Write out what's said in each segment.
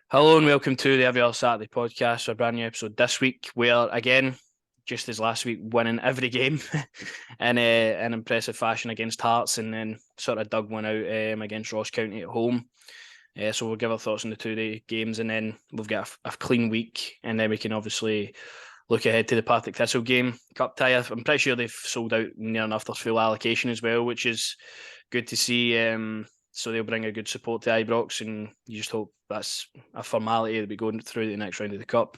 Hello and welcome to the Every Other Saturday podcast, a brand new episode this week. Where again, just as last week, winning every game in an impressive fashion against Hearts, and then sort of dug one out against Ross County at home. So we'll give our thoughts on the 2-day games, and then we've got a clean week, and then we can obviously look ahead to the Partick Thistle game cup tie. I'm pretty sure they've sold out near enough their full allocation as well, which is good to see. So they'll bring a good support to Ibrox, and you just hope that's a formality that we go through the next round of the cup.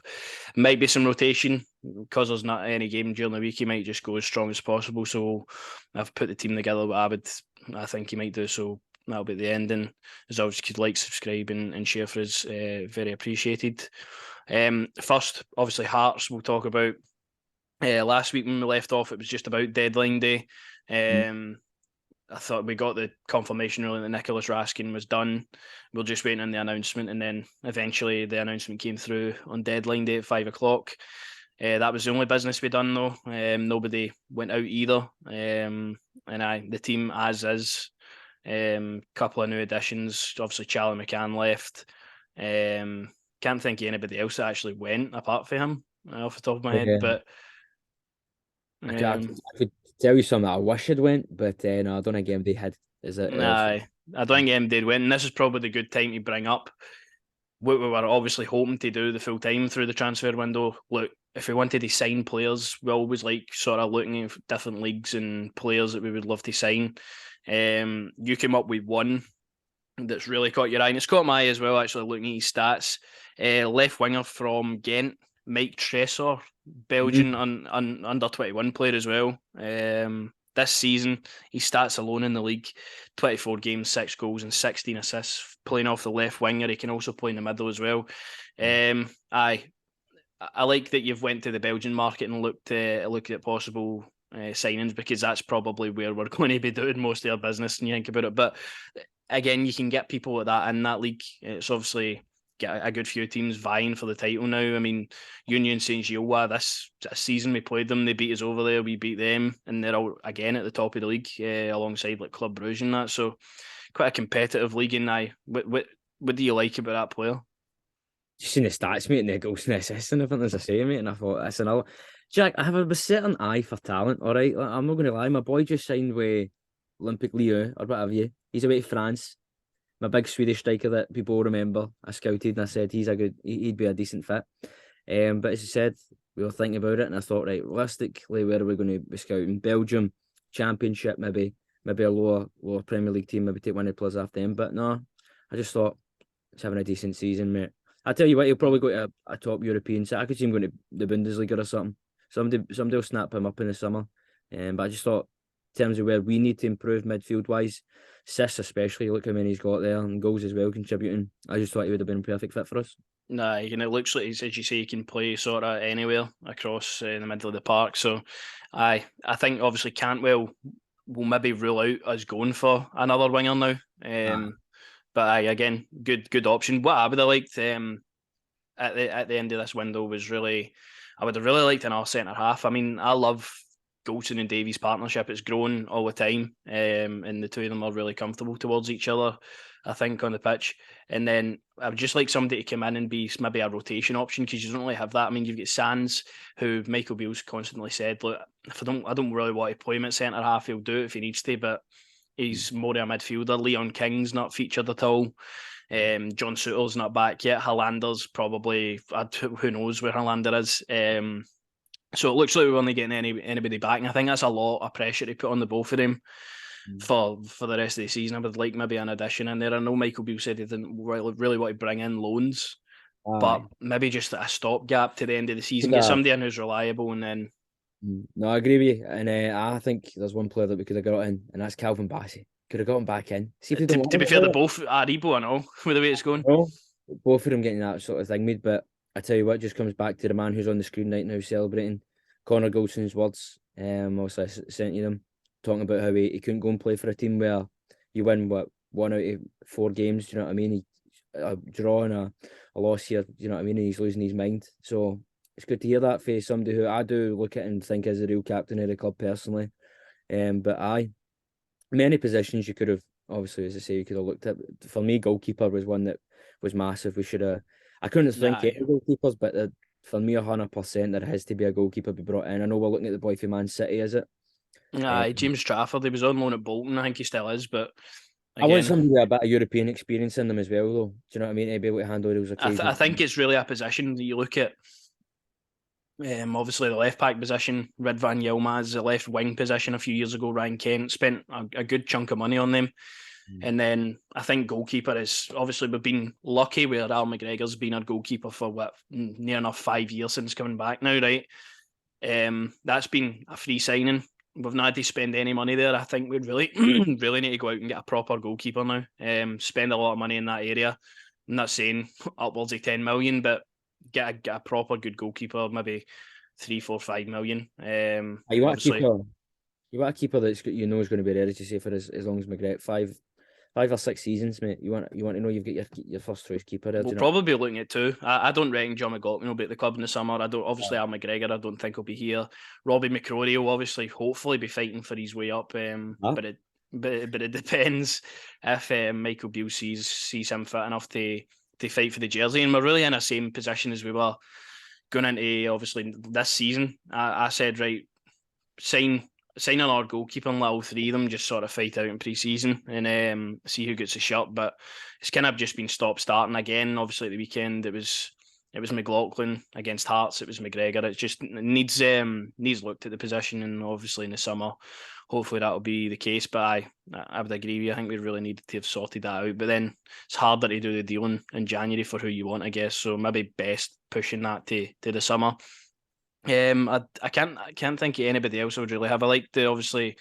Might be some rotation because there's not any game during the week. He might just go as strong as possible. So I've put the team together what I think he might do. So that'll be the end. And as always, could like, subscribe, and share for us. Very appreciated. First, obviously, Hearts we'll talk about. Last week when we left off, it was just about deadline day. I thought we got the confirmation ruling that Nicholas Raskin was done. We're just waiting on the announcement, and then eventually the announcement came through on deadline day at 5 o'clock. That was the only business we done though. Nobody went out either. The team as is. Couple of new additions. Obviously, Charlie McCann left. Can't think of anybody else that actually went apart from him off the top of my head. But I could tell you something that I wish had went, but no, I don't think MD had. Is it? I don't think MD went. And this is probably the good time to bring up what we were obviously hoping to do the full time through the transfer window. Look, if we wanted to sign players, we always like sort of looking at different leagues and players that we would love to sign. You came up with one that's really caught your eye, and it's caught my eye as well, actually, looking at his stats. Left winger from Ghent, Mike Tresor, Belgian under 21 player as well. This season, his stats alone in the league: 24 games, 6 goals, and 16 assists. Playing off the left winger, he can also play in the middle as well. I like that you've went to the Belgian market and looked at possible signings, because that's probably where we're going to be doing most of our business. And you think about it, but again, you can get people like that in that league. It's obviously get a good few teams vying for the title now. I mean, Union Saint Gilloise, this season we played them, they beat us over there, we beat them, and they're all again at the top of the league alongside like Club Brugge and that. So quite a competitive league. And what do you like about that player? Just seen the stats, mate, and the goals and assists and everything, as I say, mate, and I thought that's another. Jack, I have a certain eye for talent. All right, like, I'm not going to lie. My boy just signed with Olympic Lyon or whatever. He's away to France. My big Swedish striker that people remember. I scouted and I said he'd be a decent fit. But as I said, we were thinking about it, and I thought, right, realistically, where are we going to be scouting? Belgium, Championship, maybe a lower Premier League team, maybe take one of the players after them. But no, I just thought he's having a decent season, mate. I tell you what, he'll probably go to a top European side. I could see him going to the Bundesliga or something. Somebody will snap him up in the summer. But I just thought, in terms of where we need to improve midfield wise, assists especially, look how many he's got there, and goals as well, contributing. I just thought he would have been a perfect fit for us. Nah, and it looks like, as you say, he can play sort of anywhere across the middle of the park. So, I think obviously Cantwell will maybe rule out us going for another winger now. But again, good option. What I would have liked at the end of this window was really, I would have really liked another centre half. I mean, I love Goulson and Davies' partnership. It's grown all the time, and the two of them are really comfortable towards each other, I think, on the pitch. And then I would just like somebody to come in and be maybe a rotation option, because you don't really have that. I mean, you've got Sands, who Michael Beale's constantly said, look, if I don't really want to play him at centre half, he'll do it if he needs to, but he's more of a midfielder. Leon King's not featured at all. John Souttar's not back yet. Hollander's probably, who knows where Hollander is. So it looks like we're only getting anybody back, and I think that's a lot of pressure to put on the both of them for the rest of the season. I would like maybe an addition in there. I know Michael Beale said he didn't really want to bring in loans, but maybe just a stopgap to the end of the season. Get somebody in who's reliable, and then. No, I agree with you, and I think there's one player that we could have got in, and that's Calvin Bassey. Could have got him back in. See if to be fair, they both are Ebo and all with the way it's going. No, both of them getting that sort of thing made, but I tell you what, just comes back to the man who's on the screen right now celebrating Connor Goldson's words. Also, I sent you them talking about how he couldn't go and play for a team where you win one out of 4 games. Do you know what I mean? A draw and a loss here. Do you know what I mean? And he's losing his mind. So it's good to hear that for somebody who I do look at and think is the real captain of the club personally. But many positions you could have, obviously, as I say, you could have looked at. For me, goalkeeper was one that was massive. We should have. I couldn't think Aye. of goalkeepers, but for me, 100%, there has to be a goalkeeper be brought in. I know we're looking at the boy from Man City, is it? Aye, James Trafford, he was on loan at Bolton. I think he still is, but I want again, somebody with a bit of European experience in them as well, though. Do you know what I mean? To be able to handle those I occasions. think it's really a position that you look at. Obviously, the left back position, Ridvan Yilmaz, the left wing position a few years ago, Ryan Kent spent a good chunk of money on them. And then I think goalkeeper is obviously we've been lucky where Al McGregor's been our goalkeeper for near enough 5 years since coming back now, right? That's been a free signing. We've not had to spend any money there. I think we'd really, really need to go out and get a proper goalkeeper now. Spend a lot of money in that area. I'm not saying upwards of 10 million, but get a proper good goalkeeper, maybe 3, 4, 5 million. You want a Obviously, keeper? You want a keeper that's is going to be ready to stay for as long as McGregor 5 or 6 seasons, mate. You want to know you've got your first choice keeper there. we'll Do you know? probably be looking at two. I don't reckon John McLaughlin will be at the club in the summer. I don't. Obviously, Al McGregor, I don't think he'll be here. Robbie McCrory will obviously, hopefully, be fighting for his way up. But it depends if Michael Beale sees him fit enough to fight for the jersey. And we're really in the same position as we were going into obviously this season. I said right, signing our goalkeeper and let all three of them just sort of fight out in pre-season and see who gets the shirt. But it's kind of just been stop-starting again. Obviously, at the weekend it was McLaughlin against Hearts. It was McGregor. It just needs looked at the position, and obviously in the summer, hopefully that'll be the case. But I would agree with you. I think we really needed to have sorted that out. But then it's harder to do the dealing in January for who you want, I guess. So maybe best pushing that to the summer. I can't think of anybody else I would really have. I like obviously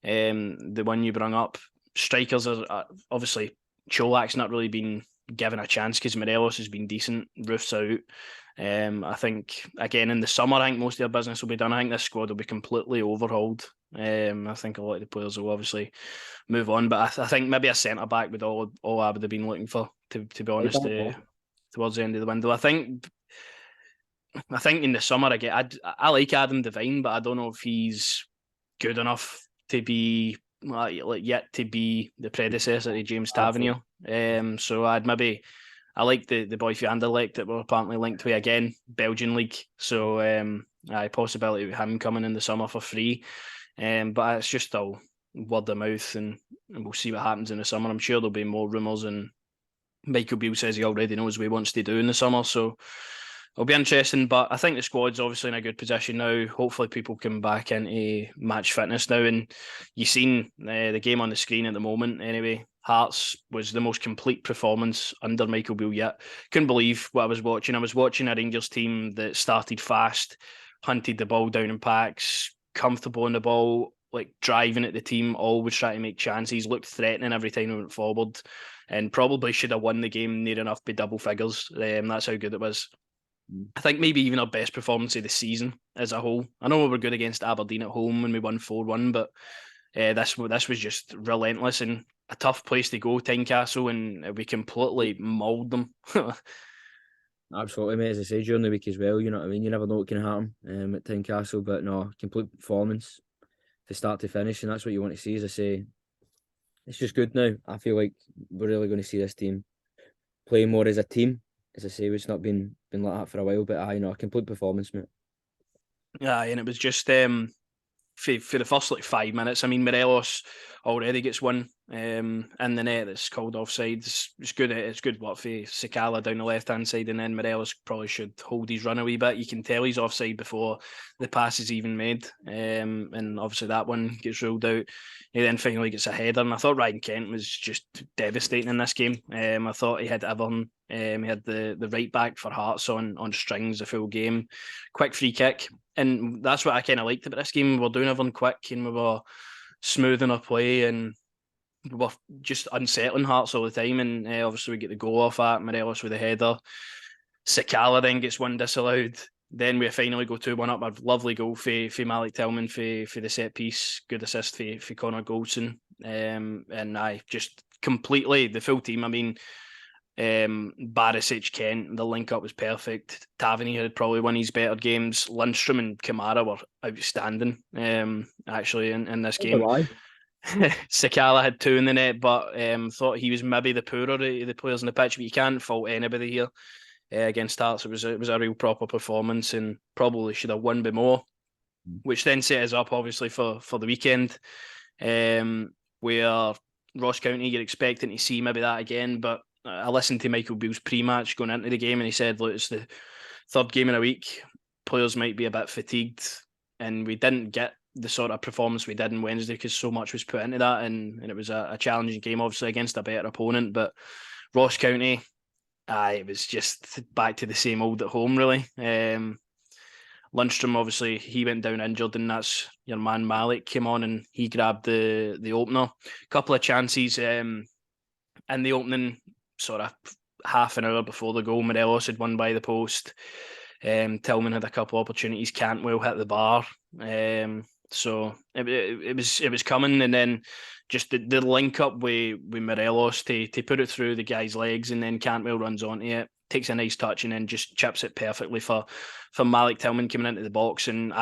the one you brought up. Strikers are obviously Cholak's not really been given a chance because Morelos has been decent. Roof's out. I think again in the summer, I think most of their business will be done. I think this squad will be completely overhauled. I think a lot of the players will obviously move on, but I think maybe a centre back would all I would have been looking for to be honest. Towards the end of the window, I think in the summer I like Adam Devine, but I don't know if he's good enough to be yet to be the predecessor to James Tavernier. So I like the boy for Anderlecht that we're apparently linked to again, Belgian league. So possibility of him coming in the summer for free. But it's just all word of mouth, and we'll see what happens in the summer. I'm sure there'll be more rumours, and Michael Beale says he already knows what he wants to do in the summer. So it'll be interesting, but I think the squad's obviously in a good position now. Hopefully people come back into match fitness now, and you've seen the game on the screen at the moment anyway. Hearts was the most complete performance under Michael Beale yet. Couldn't believe what I was watching. I was watching a Rangers team that started fast, hunted the ball down in packs, comfortable in the ball, like driving at the team, always trying to make chances, looked threatening every time we went forward, and probably should have won the game near enough by double figures. That's how good it was. I think maybe even our best performance of the season as a whole. I know we were good against Aberdeen at home when we won 4-1, but this was just relentless and a tough place to go, Tynecastle, and we completely mauled them. Absolutely, mate. As I say, during the week as well, you know what I mean? You never know what can happen at Tynecastle, but no, complete performance to start to finish, and that's what you want to see. As I say, it's just good now. I feel like we're really going to see this team play more as a team. As I say, it's not been like that for a while, but a complete performance, mate. Yeah, and it was just for the first 5 minutes. I mean, Morelos already gets one in the net that's called offside. It's good. It's good work for Sakala down the left hand side, and then Morelos probably should hold his run a wee bit. You can tell he's offside before the pass is even made, and obviously that one gets ruled out. He then finally gets a header, and I thought Ryan Kent was just devastating in this game. I thought he had everything. He had the right back for Hearts on strings the full game. Quick free kick. And that's what I kind of liked about this game. We were doing everything quick and we were smoothing our play and we were just unsettling Hearts all the time. And obviously we get the goal off that, Morelos with the header. Sakala then gets one disallowed. Then we finally go 2-1 up. A lovely goal for Malik Tillman for the set piece. Good assist for Connor Goldson. And I just completely, the full team, I mean, Barisic, Kent, the link up was perfect. Tavernier had probably one of his better games. Lundstrom and Kamara were outstanding, actually, in this game. Sakala had 2 in the net, but thought he was maybe the poorer of the players on the pitch. But you can't fault anybody here against Hearts. It was a real proper performance, and probably should have won by more, which then set us up obviously for the weekend, where Ross County, you're expecting to see maybe that again. But I listened to Michael Beale's pre-match going into the game, and he said, "Look, it's the 3rd game in a week. Players might be a bit fatigued, and we didn't get the sort of performance we did on Wednesday because so much was put into that, and it was a challenging game, obviously against a better opponent. But Ross County, it was just back to the same old at home, really. Lundstrom, obviously, he went down injured, and that's your man Malik came on and he grabbed the opener. Couple of chances in the opening sort of half an hour before the goal. Morelos had won by the post. Tillman had a couple of opportunities. Cantwell hit the bar. So it was coming, and then just the link up with Morelos to put it through the guy's legs, and then Cantwell runs onto it, takes a nice touch, and then just chips it perfectly for Malik Tillman coming into the box. And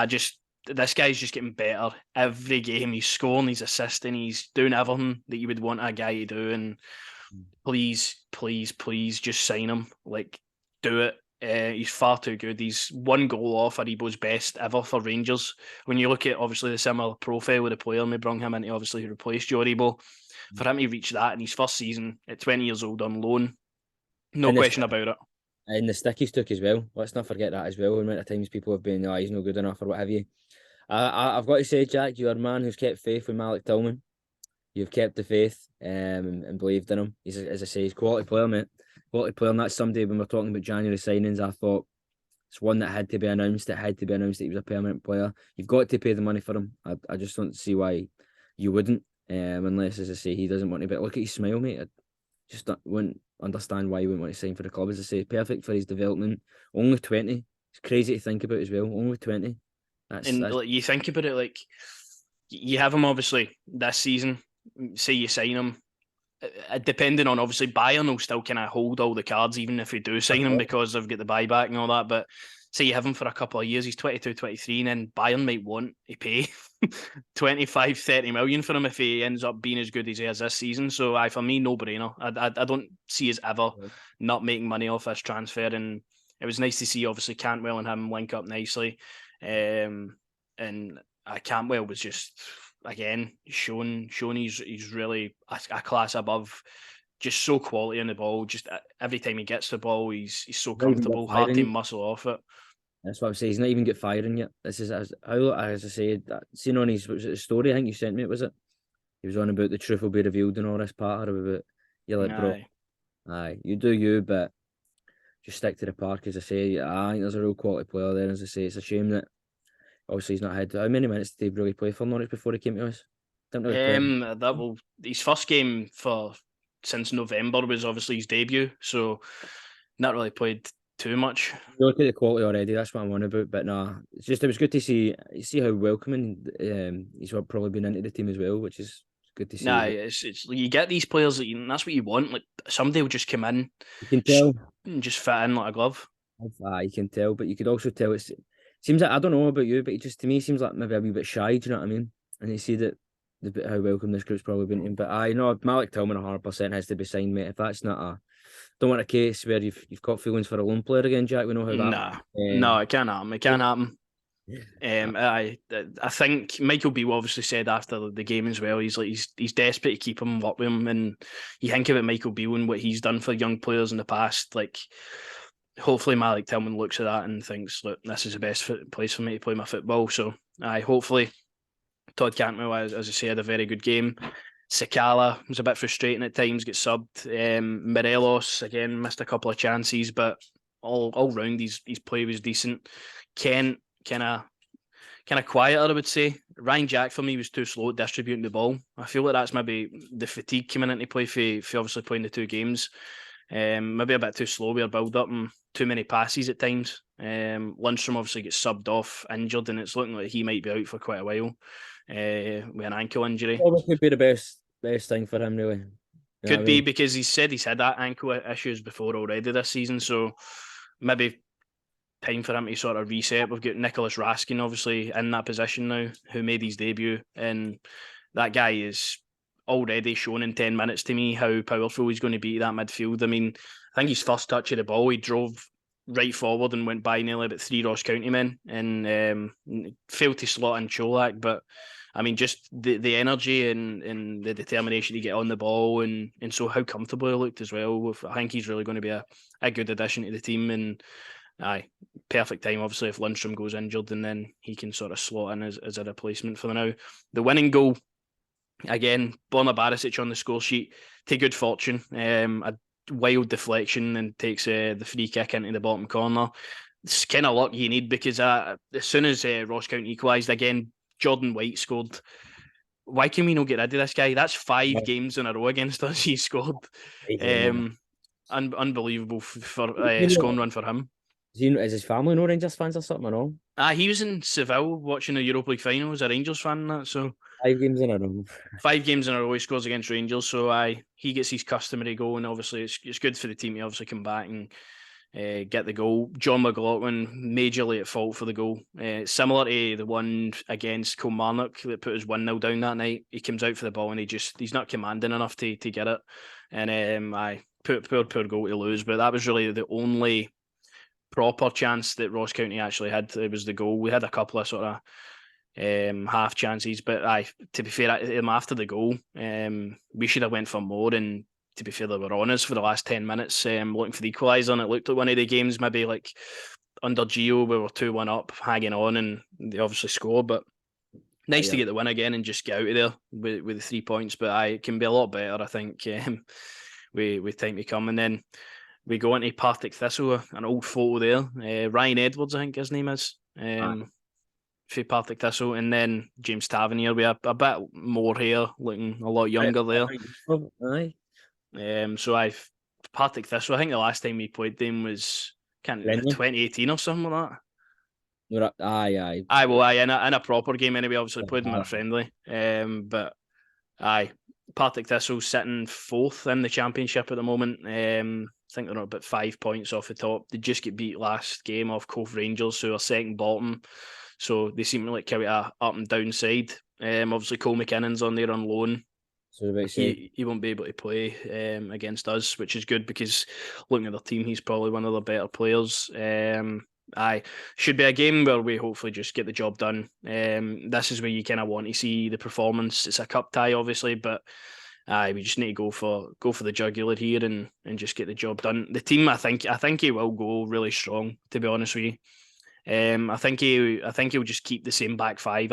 this guy's just getting better every game. He's scoring, he's assisting, he's doing everything that you would want a guy to do. And please just sign him. Like, do it. He's far too good. He's 1 goal off Aribo's best ever for Rangers. When you look at obviously the similar profile with the player, and we brought him in to obviously replace Joe Aribo, for him to reach that in his first season at 20 years old on loan, no question about it. And the stick he's took as well. Let's not forget that as well. The amount of times people have been, he's no good enough or what have you. I've got to say, Jack, you're a man who's kept faith with Malik Tillman. You've kept the faith and believed in him. He's, as I say, he's a quality player, mate. Quality player, and that's somebody when we're talking about January signings, I thought it's one that had to be announced. It had to be announced that he was a permanent player. You've got to pay the money for him. I just don't see why you wouldn't, unless, as I say, he doesn't want to. But look at his smile, mate. I just wouldn't understand why he wouldn't want to sign for the club. As I say, perfect for his development. Only 20. It's crazy to think about as well. Only 20. That's like, you think about it, like, you have him obviously this season. Say you sign him, depending on obviously Bayern will still kind of hold all the cards even if we do sign him because they've got the buyback and all that. But say you have him for a couple of years, he's 22, 23, and then Bayern might want to pay 25, 30 million for him if he ends up being as good as he is this season. So for me, no brainer. I don't see us ever not making money off this transfer, and it was nice to see obviously Cantwell and him link up nicely. And Cantwell was just, again, showing he's really a class above, just so quality on the ball. Just every time he gets the ball, he's so comfortable, hard to muscle off it. That's what I'm saying. He's not even get firing yet. This is as I say, seen on his story, I think you sent me, was it? He was on about the truth will be revealed and all this part about you're like, bro, aye, you do you, but just stick to the park. As I say, I think there's a real quality player there. As I say, it's a shame that obviously he's not had how many minutes did he really play for Norwich before he came to us? His first game since November was obviously his debut, so not really played too much. You look at the quality already. That's what I'm on about. But nah, it was good to see how welcoming he's probably been into the team as well, which is good to see. Nah, it's you get these players that's what you want. Like, somebody will just come in, you can tell, and just fit in like a glove. You can tell, but you could also tell it seems like, I don't know about you, but it just to me seems like maybe a wee bit shy. Do you know what I mean? And you see that how welcome this group's probably been to him. But I know Malik Tillman 100% has to be signed, mate. If that's not don't want a case where you've got feelings for a lone player again, Jack. We know how that. No, it can't happen. It can't happen. I think Michael Beale obviously said after the game as well, he's desperate to keep him up with him, and you think about Michael Beale and what he's done for young players in the past. Like, hopefully Malik Tillman looks at that and thinks, look, this is the best place for me to play my football. So hopefully Todd Cantwell, as I say, had a very good game. Sakala was a bit frustrating at times, get subbed. Morelos, again, missed a couple of chances, but all round his play was decent. Kent, kind of quieter, I would say. Ryan Jack, for me, was too slow at distributing the ball. I feel like that's maybe the fatigue coming into play for obviously playing the 2 games. Maybe a bit too slow with our build-up and too many passes at times. Lundstrom obviously gets subbed off, injured, and it's looking like he might be out for quite a while with an ankle injury. Well, that could be the best thing for him, really. Could be, because he said he's had that ankle issues before already this season, so maybe time for him to sort of reset. We've got Nicholas Raskin obviously in that position now, who made his debut in that guy is already shown in 10 minutes to me how powerful he's going to be that midfield. I mean, I think his first touch of the ball, he drove right forward and went by nearly about 3 Ross County men and failed to slot in Cholak. But I mean, just the energy and the determination to get on the ball and so how comfortable he looked as well. I think he's really going to be a good addition to the team. And perfect time, obviously, if Lundstrom goes injured and then he can sort of slot in as a replacement for the now. The winning goal, again, Borna Barisic on the score sheet, to good fortune. A wild deflection and takes the free kick into the bottom corner. It's kind of luck you need because as soon as Ross County equalised again, Jordan White scored. Why can we not get rid of this guy? That's 5 games in a row against us. He scored. Unbelievable for scoring run for him. Is his family no Rangers fans or something or all? He was in Seville watching the Europa League final as a Rangers fan and that, so 5 games in a row. 5 games in a row he scores against Rangers, so he gets his customary goal, and obviously it's good for the team to obviously come back and get the goal. John McLaughlin majorly at fault for the goal, similar to the one against Kilmarnock that put us 1-0 down that night. He comes out for the ball and he's not commanding enough to get it, and poor goal to lose. But that was really the only proper chance that Ross County actually had. It was the goal. We had a couple of sort of half chances, but to be fair, after the goal, we should have went for more. And to be fair, they were on us for the last 10 minutes, looking for the equaliser. And it looked like one of the games, maybe like under Gio, we were 2-1 up, hanging on, and they obviously scored. But nice to get the win again and just get out of there with the 3 points. But it can be a lot better, I think, with time to come. And then we go into Partick Thistle, an old photo there. Ryan Edwards, I think his name is, for Partick Thistle. And then James Tavernier with a bit more hair, looking a lot younger there. So Partick Thistle, I think the last time we played them was 2018 or something like that. In a proper game anyway. Obviously played them in a friendly. But Partick Thistle sitting 4th in the championship at the moment. I think they're about 5 points off the top. They just get beat last game off Cove Rangers, who are second bottom. So they seem like a up and down side. Obviously Cole McKinnon's on there on loan. So he won't be able to play against us, which is good because looking at their team, he's probably one of the better players. Should be a game where we hopefully just get the job done. This is where you kind of want to see the performance. It's a cup tie, obviously, but we just need to go for the jugular here and just get the job done. The team, I think he will go really strong, to be honest with you. I think he'll just keep the same back 5.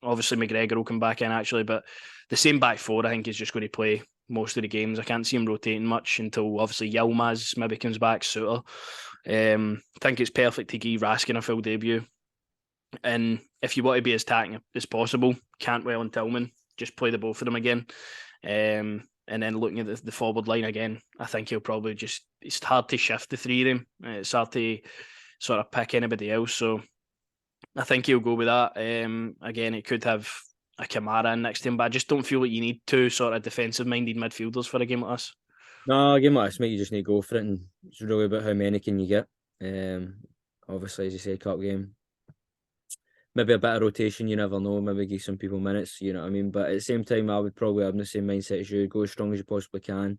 Obviously McGregor will come back in actually, but the same back 4 I think is just going to play most of the games. I can't see him rotating much until obviously Yilmaz maybe comes back, Suter. I think it's perfect to give Raskin a full debut. And if you want to be as attacking as possible, Cantwell and Tillman, just play the both of them again. And then looking at the forward line again, I think he'll probably it's hard to shift the 3 of them. It's hard to sort of pick anybody else. So I think he'll go with that. Again, it could have a Kamara in next to him, but I just don't feel like you need 2 sort of defensive-minded midfielders for a game like this. No, a game like this, mate, you just need to go for it, and it's really about how many can you get. Obviously, as you say, cup game. Maybe a bit of rotation, you never know. Maybe give some people minutes, you know what I mean? But at the same time, I would probably have the same mindset as you. Go as strong as you possibly can.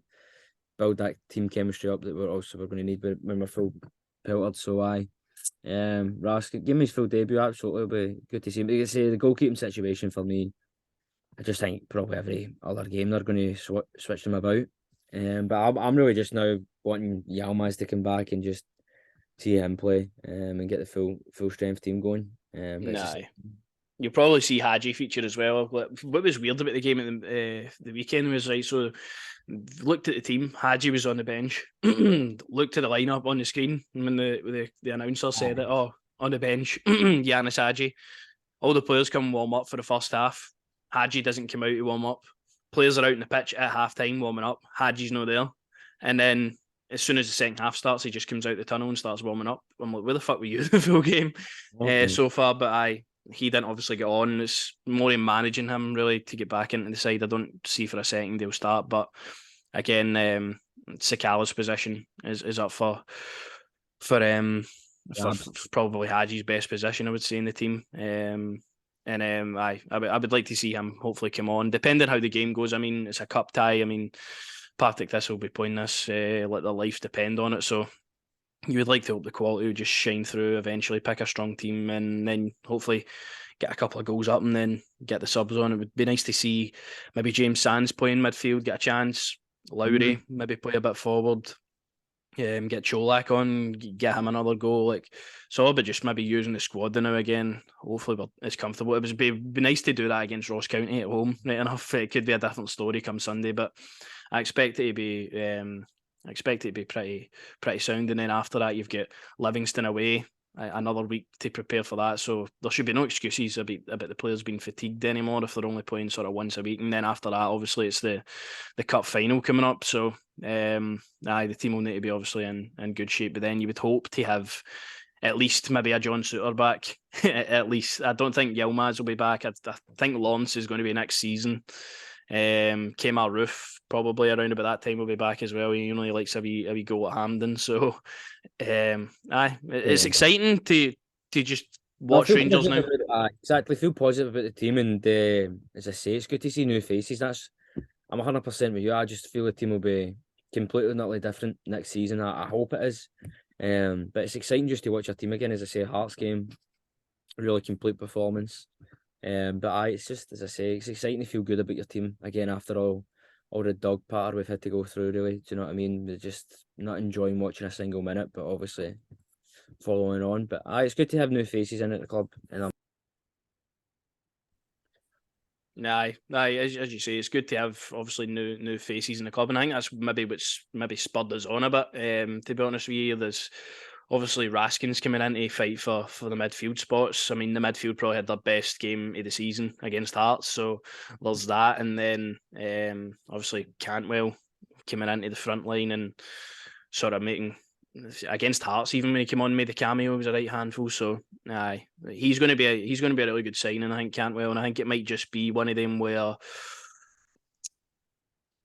Build that team chemistry up that we're going to need when we're full pelted. So Raskin, give me his full debut. Absolutely, it'll be good to see him. Like I say, the goalkeeping situation for me, I just think probably every other game they're going to switch them about. But I'm really just now wanting Yilmaz to come back and just see him play and get the full strength team going. You'll probably see Hadji feature as well. What was weird about the game at the weekend was so looked at the team. Hadji was on the bench. Looked at the lineup on the screen when the announcer said it. Oh, on the bench, Yanis Hadji. All the players come warm up for the first half. Hadji doesn't come out to warm up. Players are out in the pitch at half time warming up. Hadji's not there, and then as soon as the second half starts, he just comes out the tunnel and starts warming up. I'm like, where the fuck were you the full game so far? But he didn't obviously get on. It's more in managing him really to get back into the side. I don't see for a second he'll start. But again, Sakala's position is up for probably Hadji's best position, I would say, in the team. And I would like to see him hopefully come on, depending how the game goes. I mean, it's a cup tie. I mean, Partick Thistle will be playing this, let their lives depend on it. So you would like to hope the quality would just shine through, eventually pick a strong team, and then hopefully get a couple of goals up and then get the subs on. It would be nice to see maybe James Sands playing midfield, get a chance. Lowry maybe play a bit forward. Get Cholak on, get him another goal. Like, it's all about just maybe using the squad now again. Hopefully, it's comfortable. It would be nice to do that against Ross County at home. Right enough, it could be a different story come Sunday, but I expect it to be. Pretty sound, and then after that you've got Livingston away, another week to prepare for that. So there should be no excuses about the players being fatigued anymore if they're only playing sort of once a week. And then after that, obviously it's the cup final coming up. So the team will need to be obviously in good shape. But then you would hope to have at least maybe a John Suter back. At least I don't think Yilmaz will be back. I think Lawrence is going to be next season. Kemar Roof probably around about that time will be back as well. He only likes a wee goal at Hampden. So it's exciting to just watch Rangers now. Exactly, feel positive about the team, and as I say, it's good to see new faces. I'm 100% with you. I just feel the team will be completely and utterly different next season. I hope it is. But it's exciting just to watch our team again. As I say, Hearts game, really complete performance. But it's just, as I say, it's exciting to feel good about your team again after all the dog patter we've had to go through, really. Do you know what I mean? We're just not enjoying watching a single minute, but obviously following on. But it's good to have new faces in at the club. And as you say, it's good to have obviously new faces in the club, and I think that's what's spurred us on a bit. To be honest with you, there's obviously Raskin's coming in to fight for the midfield spots. I mean, the midfield probably had their best game of the season against Hearts, so there's that. And then obviously Cantwell coming into the front line and sort of making against Hearts, even when he came on, made the cameo, he was a right handful. So he's going to be a really good signing, I think, Cantwell, and I think it might just be one of them where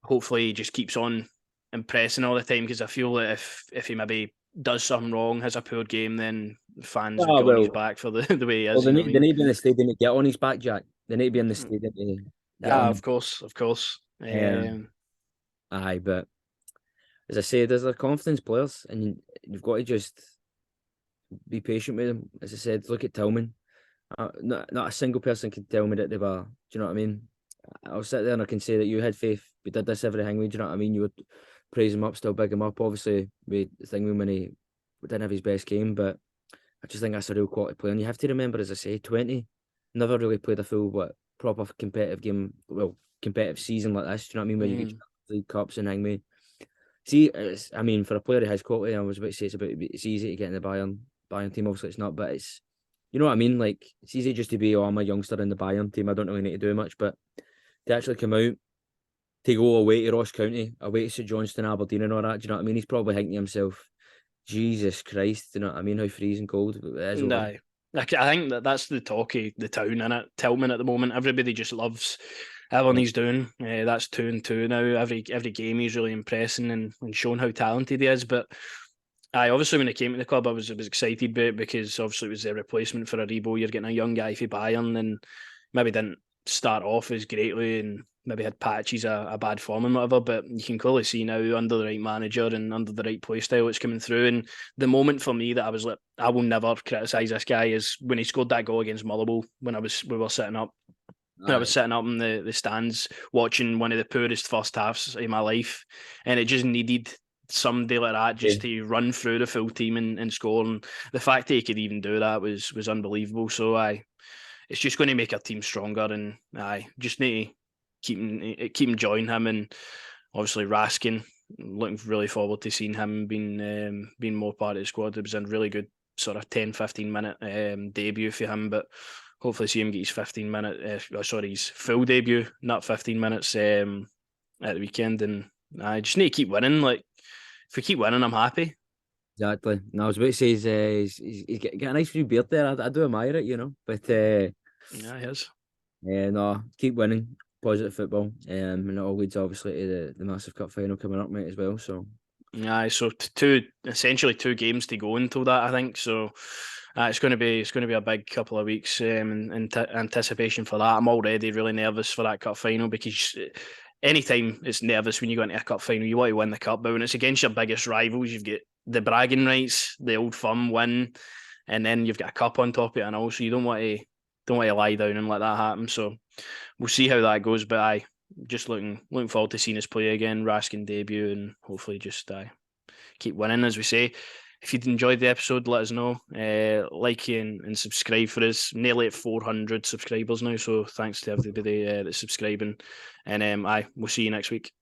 hopefully he just keeps on impressing all the time, because I feel that if he maybe does something wrong, has a poor game, then fans will get on his back for the way he is. Well, they need to be in the stadium to get on his back, Jack. They need to be in the stadium to get on. Of course. But as I say, there's their confidence players, and you've got to just be patient with them. As I said, look at Tillman. Not a single person can tell me that they were. Do you know what I mean? I'll sit there and I can say that you had faith. We did this everything. Do you know what I mean? You would praise him up, still big him up. Obviously, we when he didn't have his best game, but I just think that's a real quality player. And you have to remember, as I say, 20, never really played a full proper competitive game, competitive season like this. Do you know what I mean? Where you get League Cups and hang me. See, I mean, for a player who has quality, I was about to say it's easy to get in the Bayern team. Obviously, it's not, but it's, you know what I mean? Like, it's easy just to be, I'm a youngster in the Bayern team. I don't really need to do much, but to actually come out, to go away to Ross County, away to St Johnstone, Aberdeen and all that, do you know what I mean? He's probably thinking to himself, Jesus Christ, do you know what I mean? How freezing cold it is. I think that's the talk of the town, innit? Tillman at the moment. Everybody just loves everything he's doing. That's 2-2 now. Every game he's really impressing and showing how talented he is. But obviously when he came to the club, I was excited about it, because obviously it was a replacement for Aribo. You're getting a young guy for Bayern, and maybe didn't start off as greatly and maybe had patches of bad form and whatever, but you can clearly see now under the right manager and under the right play style it's coming through. And the moment for me that I was like, I will never criticise this guy, is when he scored that goal against Motherwell when we were sitting up. I was sitting up in the stands watching one of the poorest first halves in my life, and it just needed somebody like that just to run through the full team and score. And the fact that he could even do that was unbelievable. So it's just going to make our team stronger, and just need to keep enjoying him. And obviously Raskin, looking really forward to seeing him being more part of the squad. It was a really good sort of 10-15 minute debut for him, but hopefully see him get his his full debut, not 15 minutes at the weekend. And I just need to keep winning. Like, if we keep winning, I'm happy. Exactly. No, I was about to say he's got a nice new beard there. I do admire it, you know. But yeah, he is. No, keep winning. Positive football. And it all leads obviously to the massive cup final coming up, mate, as well. So essentially two games to go until that, I think. So It's going to be a big couple of weeks in anticipation for that. I'm already really nervous for that cup final because anytime it's nervous when you go into a cup final, you want to win the cup, but when it's against your biggest rivals, you've got the bragging rights, the Old Firm win, and then you've got a cup on top of it, and also you don't want to lie down and let that happen. So we'll see how that goes. But I just looking forward to seeing us play again, Raskin debut, and hopefully just keep winning, as we say. If you'd enjoyed the episode, let us know. Like and subscribe for us. Nearly at 400 subscribers now, so thanks to everybody that's subscribing. And we'll see you next week.